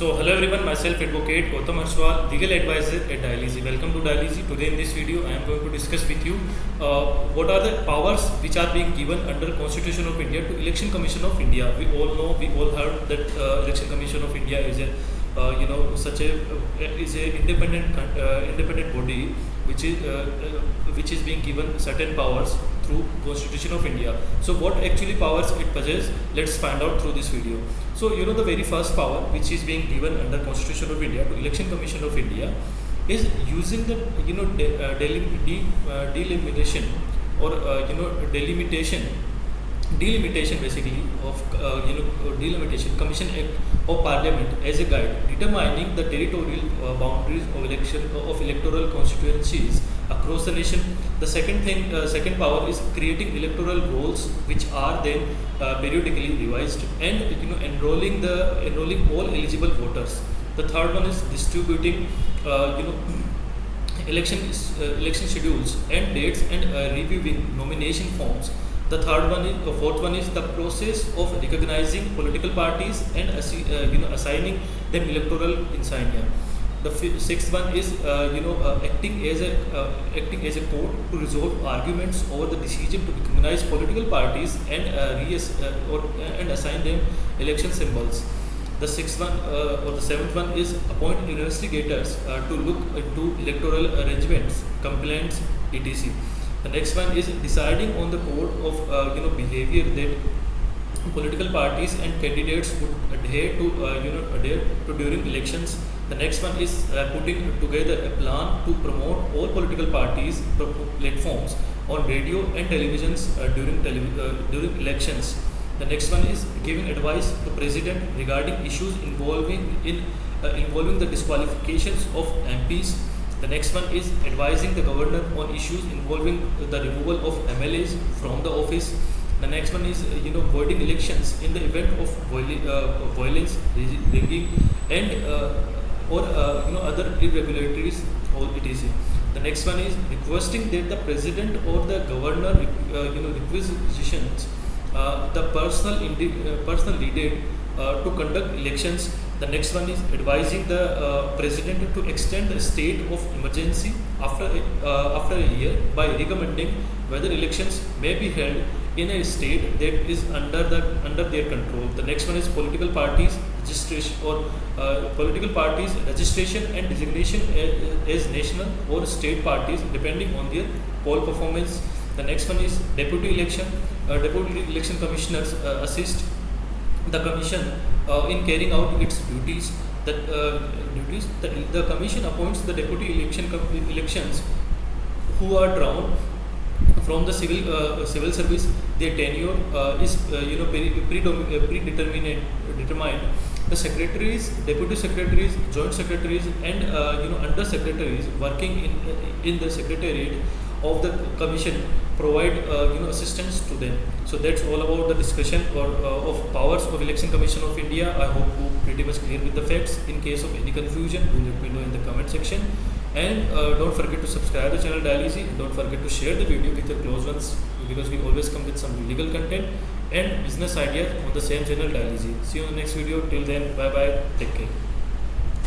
So hello everyone, myself Advocate Gautam Arswal, legal advisor at Dialyzy. Welcome to Dialyzy. Today in this video I am going to discuss with you what are the powers which are being given under Constitution of India to Election Commission of India. We all know, we all heard that Election Commission of India is a is a independent body which is being given certain powers through Constitution of India. So what actually powers it possesses, let's find out through this video. So the very first power which is being given under Constitution of India to Election Commission of India is using the delimitation or delimitation basically of delimitation Commission Act of Parliament as a guide determining the territorial boundaries of electoral constituencies across the nation. The second power is creating electoral rolls which are then periodically revised and enrolling all eligible voters. The third one is distributing election schedules and dates and reviewing nomination forms. The fourth one is the process of recognizing political parties and assigning them electoral insignia. The sixth one is acting as a court to resolve arguments over the decision to recognize political parties and assign them election symbols. The seventh one is appoint investigators to look into electoral arrangements, complaints, etc. The next one is deciding on the code of behavior that political parties and candidates would adhere to during elections. The next one is putting together a plan to promote all political parties platforms on radio and televisions during elections. The next one is giving advice to President regarding issues involving the disqualifications of MPs. The next one is advising the governor on issues involving the removal of MLAs from the office. The next one is voiding elections in the event of violence, rigging, and other irregularities or etc. The next one is requesting that the president or the governor requisitions the personal lead to conduct elections. The next one is advising the president to extend the state of emergency after a year by recommending whether elections may be held in a state that is under their control. The next one is political parties registration and designation as national or state parties depending on their poll performance. The next one is deputy election commissioners assist the commission in carrying out its duties. The commission appoints the deputy elections who are drawn from the civil service. Their tenure is predetermined. The secretaries, deputy secretaries, joint secretaries, and under secretaries working in the secretariat of the commission provide assistance to them. So that's all about the discussion of powers of Election Commission of India. I hope you pretty much clear with the facts. In case of any confusion, do let me know in the comment section. And don't forget to subscribe to the channel Dialyzy. Don't forget to share the video with your close ones because we always come with some legal content and business ideas on the same channel Dialyzy. See you in the next video. Till then, bye bye. Take care.